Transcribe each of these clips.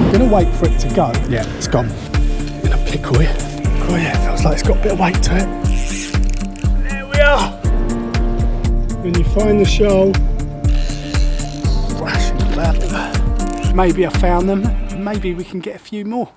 I'm going to wait for it to go. Yeah, it's gone. In a pickle here. Oh yeah, feels like it's got a bit of weight to it. There we are. When you find the shoal, flashing about. Maybe I found them, and maybe we can get a few more.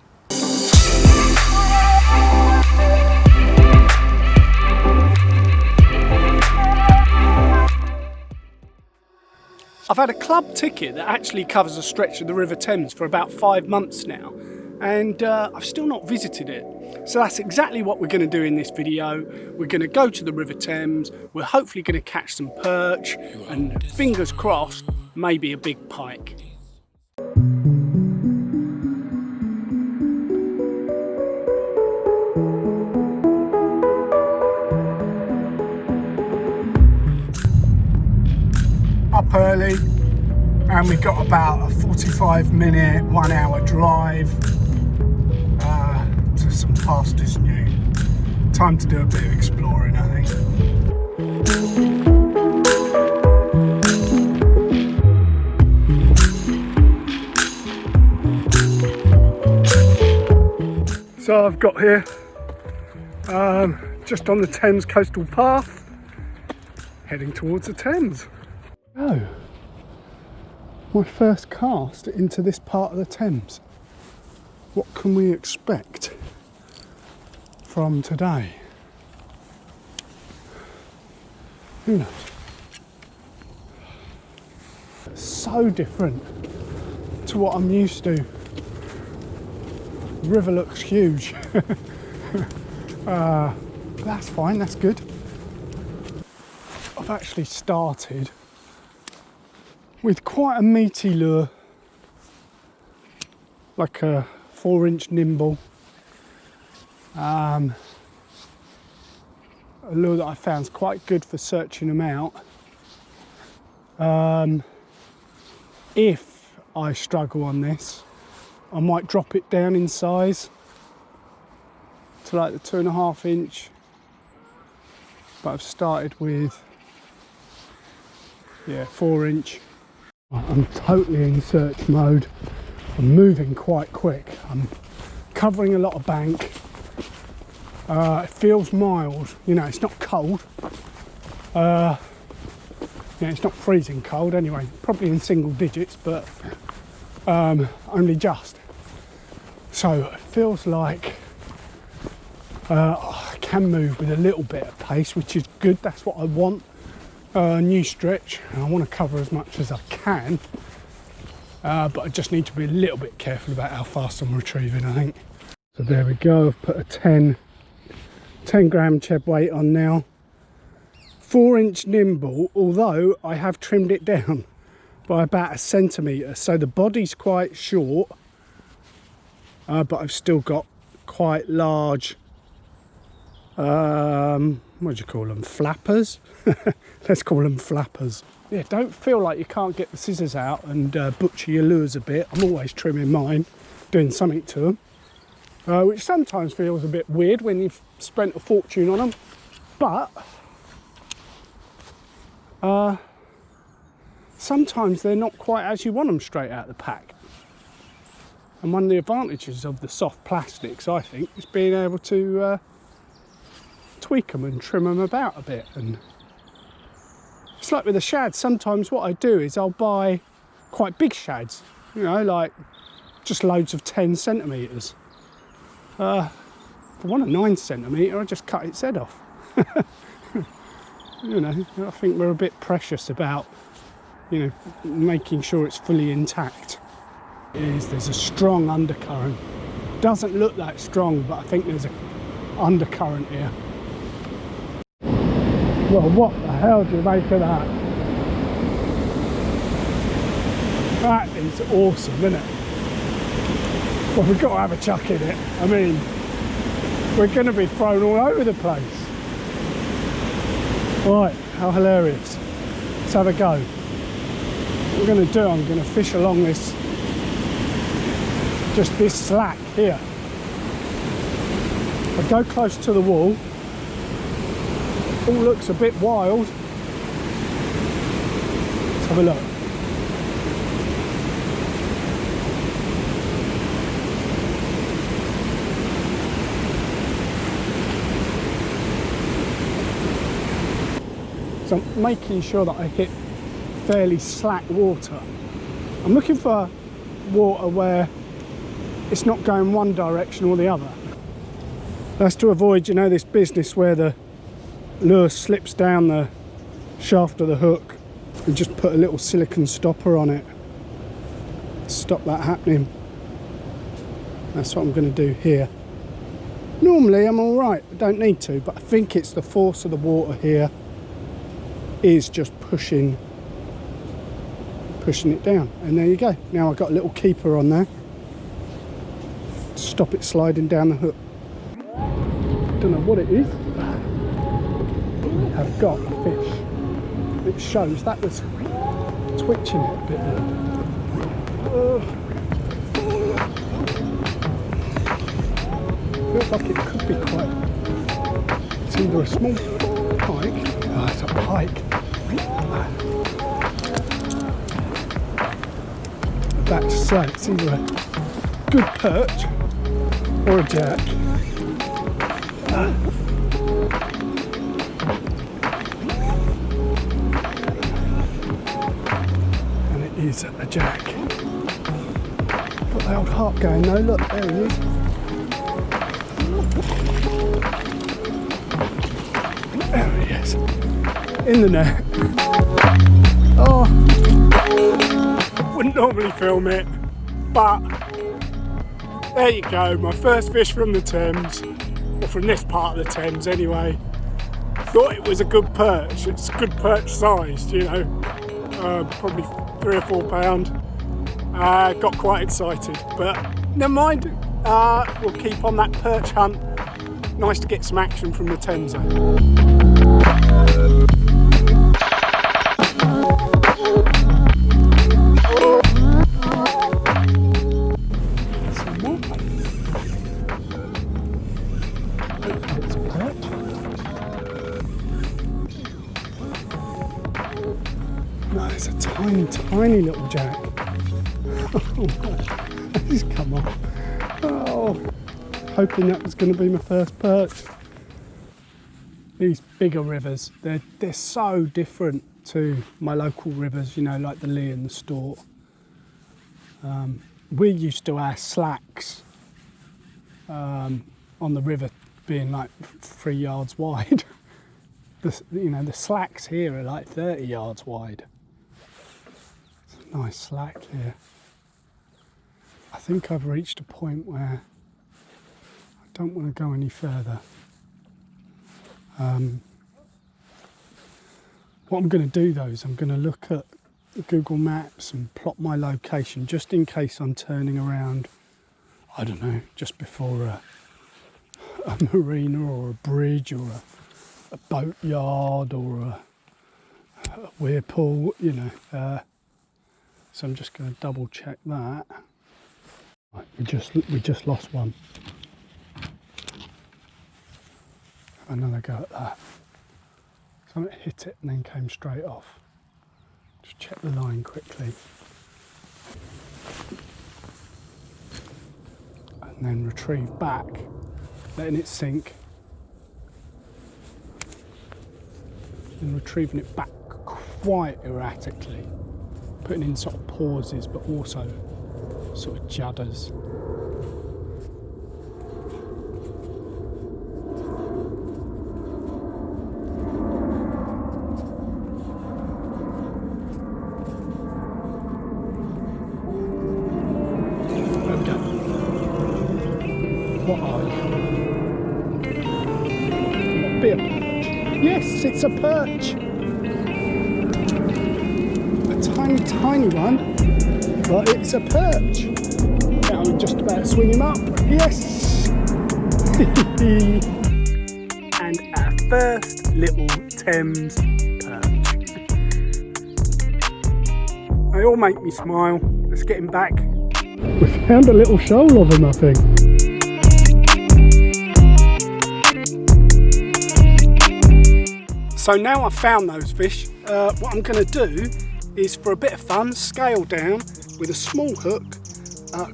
I've had a club ticket that actually covers a stretch of the River Thames for about 5 months now, and I've still not visited it. So that's exactly what we're going to do in this video. We're going to go to the River Thames, we're hopefully going to catch some perch, and fingers crossed, maybe a big pike. Up early, and we got about a 45-minute, 1 hour drive to some pastures new. Time to do a bit of exploring, I think. So I've got here, just on the Thames coastal path, heading towards the Thames. Oh, my first cast into this part of the Thames. What can we expect from today? Who knows? So different to what I'm used to. The river looks huge. That's fine, that's good. I've actually started with quite a meaty lure, like a 4-inch nimble, a lure that I found is quite good for searching them out. If I struggle on this, I might drop it down in size to like the 2.5 inch, but I've started with 4-inch. I'm totally in search mode. I'm moving quite quick. I'm covering a lot of bank. It feels mild. You know, it's not cold. It's not freezing cold anyway. Probably in single digits, but only just. So it feels like I can move with a little bit of pace, which is good. That's what I want. New stretch, and I want to cover as much as I can, but I just need to be a little bit careful about how fast I'm retrieving, I think. So there we go, I've put a 10 gram cheb weight on now. 4-inch nimble, although I have trimmed it down by about 1 centimetre, so the body's quite short, but I've still got quite large, what do you call them, flappers? Let's call them flappers. Yeah, don't feel like you can't get the scissors out and butcher your lures a bit. I'm always trimming mine, doing something to them, which sometimes feels a bit weird when you've spent a fortune on them, but sometimes they're not quite as you want them straight out of the pack. And one of the advantages of the soft plastics, I think, is being able to tweak them and trim them about a bit. And it's like with the shads, sometimes what I do is I'll buy quite big shads, you know, like just loads of 10 centimetres. For one, a 9 centimetre, I just cut its head off. You know, I think we're a bit precious about, you know, making sure it's fully intact. There's a strong undercurrent. Doesn't look that strong, but I think there's an undercurrent here. Well, what the hell do you make of that? That is awesome, isn't it? Well, we've got to have a chuck in it. I mean, we're going to be thrown all over the place. Right, how hilarious. Let's have a go. What I'm going to do, I'm going to fish along this, just this slack here. I go close to the wall. All looks a bit wild. Let's have a look. So I'm making sure that I hit fairly slack water. I'm looking for water where it's not going one direction or the other. That's to avoid, you know, this business where the lure slips down the shaft of the hook, and just put a little silicone stopper on it to stop that happening. That's what I'm going to do here. Normally I'm all right, I don't need to, but I think it's the force of the water here is just pushing it down. And there you go. Now I've got a little keeper on there to stop it sliding down the hook. Don't know what it is. I've got a fish. It shows that was twitching it a bit there. Looks like it could be quite. It's either a small pike. Oh, it's a pike. About to say it's either a good perch or a jack. And it is a jack. Got the old harp going though, look, there he is. There he is. In the net. Oh, wouldn't normally film it, but there you go, my first fish from the Thames, or from this part of the Thames anyway. Thought it was a good perch, it's a good perch sized, you know, probably 3 or 4 pound. Got quite excited, but never mind, we'll keep on that perch hunt. Nice to get some action from the Thames though. No, it's a tiny little jack. He's come off. Oh, hoping that was going to be my first perch. These bigger rivers, they're so different to my local rivers, you know, like the Lea and the Stort. We're used to our slacks on the river being like 3 yards wide. You know, the slacks here are like 30 yards wide. It's a nice slack here. I think I've reached a point where I don't want to go any further. What I'm going to do though is I'm going to look at Google Maps and plot my location just in case I'm turning around, I don't know, just before a marina or a bridge or a boat yard or a weir pool, you know. So I'm just going to double check that. Right, we just lost one. Have another go at that. Something hit it and then came straight off. Just check the line quickly. And then retrieve back, letting it sink. And retrieving it back quite erratically. Putting in sort of pauses, but also sort of judders. What are you? What, be a perch? Yes, it's a perch. A tiny one, but it's a perch. Now I'm just about to swing him up. Yes! And our first little Thames perch. They all make me smile. Let's get him back. We found a little shoal of him, I think. So now I've found those fish, what I'm going to do is, for a bit of fun, scale down with a small hook,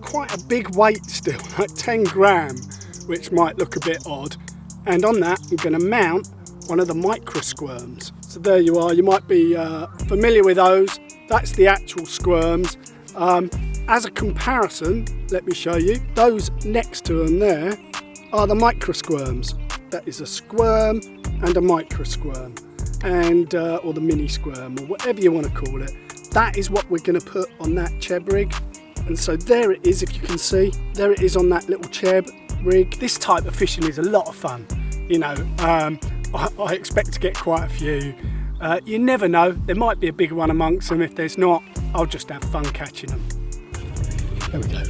quite a big weight still, like 10 gram, which might look a bit odd. And on that, I'm going to mount one of the micro squirms. So there you are, you might be familiar with those. That's the actual squirms. As a comparison, let me show you, those next to them there are the micro squirms. That is a squirm and a micro squirm, and or the mini squirm, or whatever you want to call it. That is what we're going to put on that cheb rig. And so there it is, if you can see, there it is on that little cheb rig. This type of fishing is a lot of fun. You know, I expect to get quite a few. You never know, there might be a bigger one amongst them. If there's not, I'll just have fun catching them. There we go.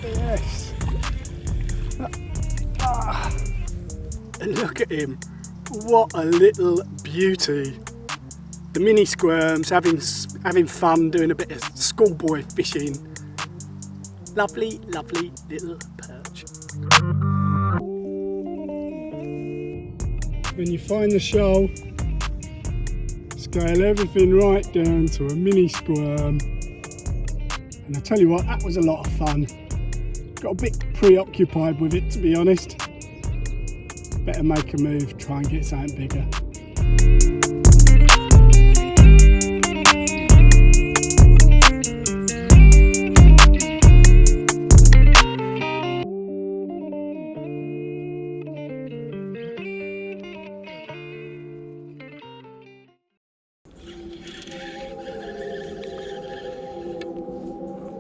Yes. And look at him. What a little beauty. The mini squirms having fun, doing a bit of schoolboy fishing. Lovely, lovely little perch. When you find the shoal, scale everything right down to a mini squirm. And I tell you what, that was a lot of fun. Got a bit preoccupied with it, to be honest. Better make a move, try and get something bigger.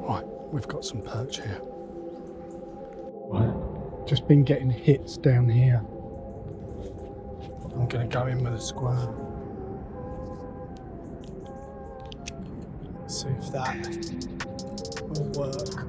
Right, we've got some perch here. Right, just been getting hits down here. I'm going to go in with a squirm. See if that will work.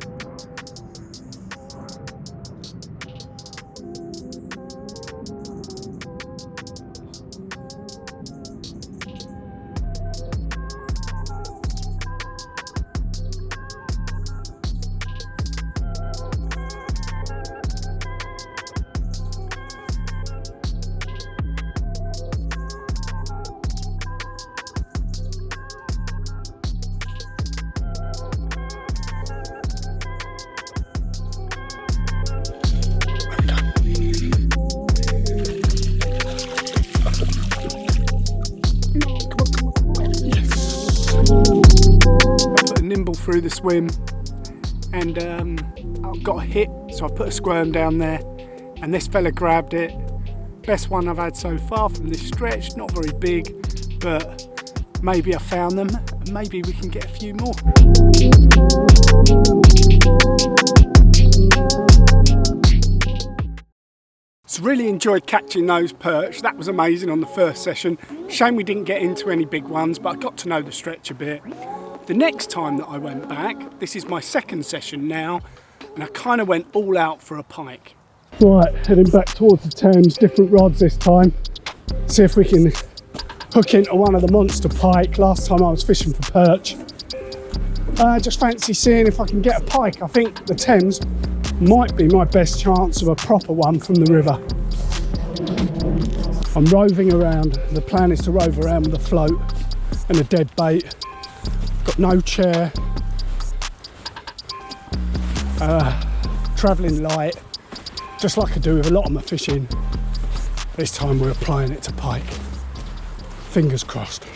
Through the swim, and I've got a hit, so I put a squirm down there, and this fella grabbed it. Best one I've had so far from this stretch. Not very big, but maybe I found them, and maybe we can get a few more. So really enjoyed catching those perch. That was amazing on the first session. Shame we didn't get into any big ones, but I got to know the stretch a bit. The next time that I went back, this is my second session now, and I kind of went all out for a pike. Right, heading back towards the Thames, different rods this time. See if we can hook into one of the monster pike. Last time I was fishing for perch. Just fancy seeing if I can get a pike. I think the Thames might be my best chance of a proper one from the river. I'm roving around. The plan is to rove around with a float and a dead bait. Got no chair, travelling light, just like I do with a lot of my fishing. This time we're applying it to pike. Fingers crossed.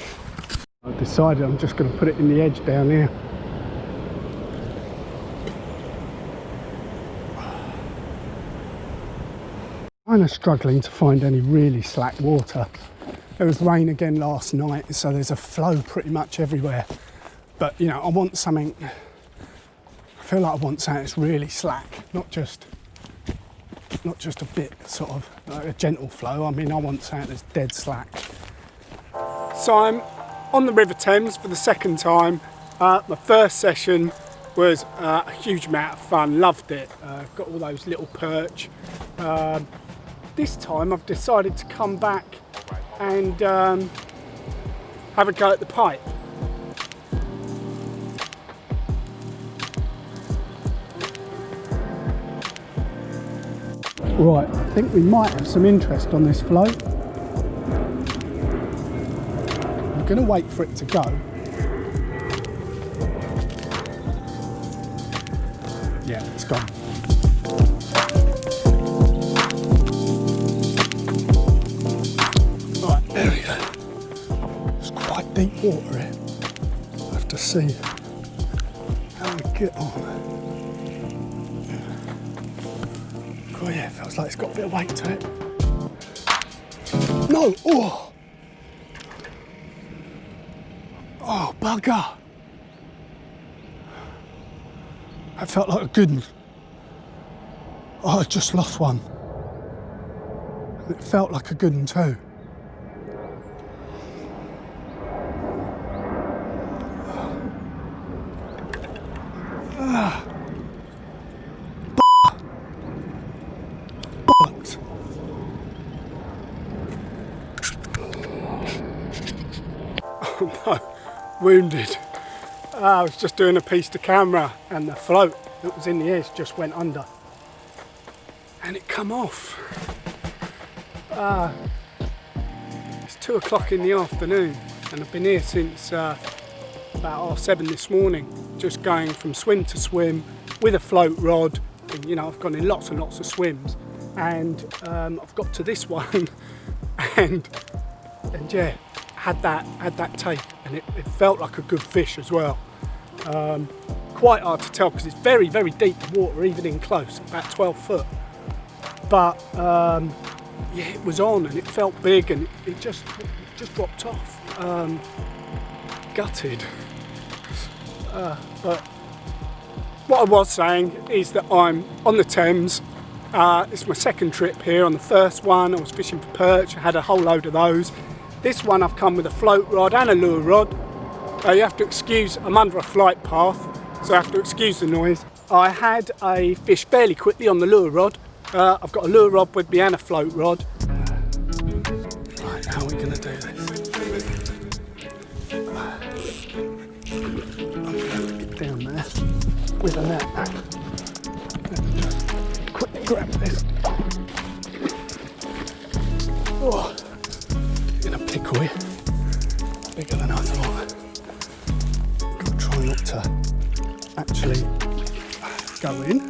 I've decided I'm just going to put it in the edge down here. Kind of struggling to find any really slack water. There was rain again last night, so there's a flow pretty much everywhere. But you know, I want something, I feel like I want something that's really slack, not just a bit sort of like a gentle flow. I mean, I want something that's dead slack. So I'm on the River Thames for the second time. My first session was a huge amount of fun, loved it. Got all those little perch. This time I've decided to come back and have a go at the pike. Right, I think we might have some interest on this float. I'm going to wait for it to go. Yeah, it's gone. water here. I'll have to see how we get on. Oh yeah, feels like it's got a bit of weight to it. No! Oh! Oh, bugger! That felt like a good one. Oh, I just lost one. It felt like a good one too. Bollocks. Oh no, wounded. I was just doing a piece to camera and the float that was in the edge just went under. And it come off. It's 2 o'clock in the afternoon and I've been here since about 7:30 this morning, just going from swim to swim with a float rod. And, you know, I've gone in lots and lots of swims, and I've got to this one and yeah, had that take, and it felt like a good fish as well. Quite hard to tell because it's very, very deep water, even in close, about 12 foot. But yeah, it was on and it felt big, and it just dropped off. Gutted. But what I was saying is that I'm on the Thames. It's my second trip here. On the first one I was fishing for perch, I had a whole load of those. This one I've come with a float rod and a lure rod. You have to excuse, I'm under a flight path, so I have to excuse the noise. I had a fish fairly quickly on the lure rod. I've got a lure rod with me and a float rod. Right, how are we going to do this? I'm going to have to get down there with a net. Let me just quickly grab this. Oh, in a pickle here. Bigger than I thought. Got to try not to actually go in.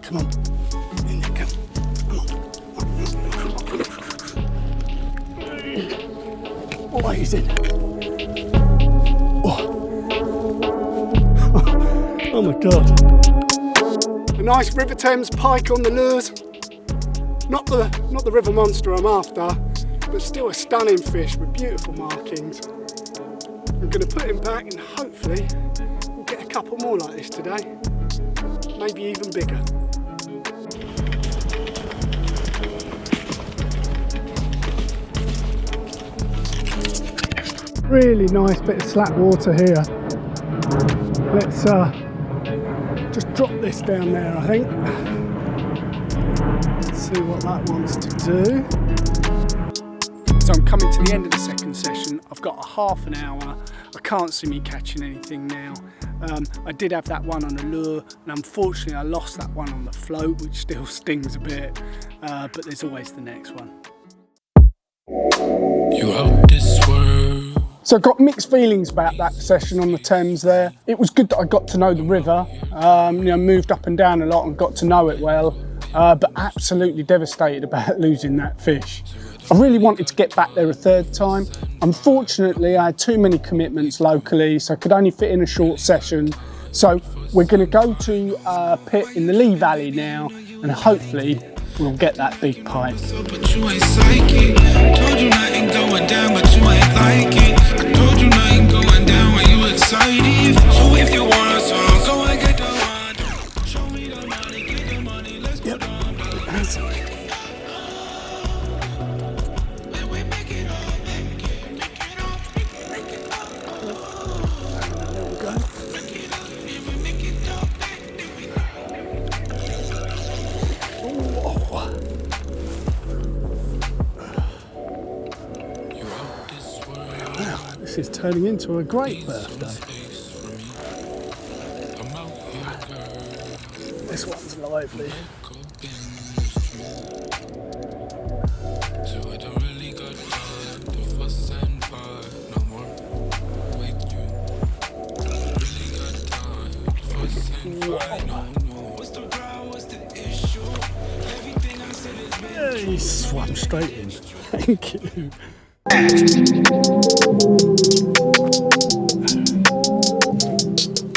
Come on, in you go. Come on. Oh, he's in. Oh. Oh my God. A nice River Thames pike on the lures. Not the river monster I'm after, but still a stunning fish with beautiful markings. I'm going to put him back and hopefully we'll get a couple more like this today. Maybe even bigger. Really nice bit of slack water here. Let's just drop this down there, I think. Let's see what that wants to do. So I'm coming to the end of the second session. I've got a half an hour. I can't see me catching anything now. I did have that one on a lure, and unfortunately I lost that one on the float, which still stings a bit, but there's always the next one. You out this world. So I got mixed feelings about that session on the Thames there. It was good that I got to know the river, you know, moved up and down a lot and got to know it well, but absolutely devastated about losing that fish. I really wanted to get back there a third time. Unfortunately, I had too many commitments locally, so I could only fit in a short session. So we're going to go to a pit in the Lea Valley now, and hopefully we'll get that big pike. But you ain't psychic. Told you nothing going down, but you ain't like it. I told you nothing going down when you excited. So if you want a song, go and get the one. Show me the money, get the money, let's go down. This is turning into a great birthday. This one's lively. He swam straight in. Thank you.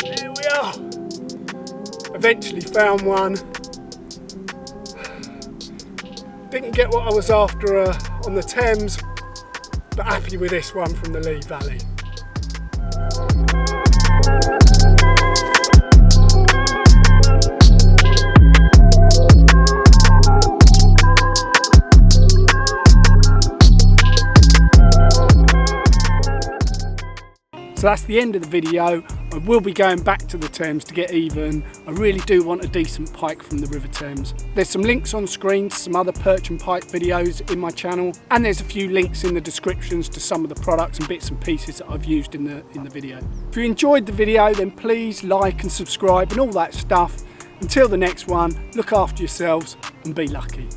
Here we are. Eventually found one. Didn't get what I was after on the Thames, but happy with this one from the Lea Valley. So that's the end of the video. I will be going back to the Thames to get even. I really do want a decent pike from the River Thames. There's some links on screen to some other perch and pike videos in my channel, and there's a few links in the descriptions to some of the products and bits and pieces that I've used in the video. If you enjoyed the video, then please like and subscribe and all that stuff. Until the next one, look after yourselves and be lucky.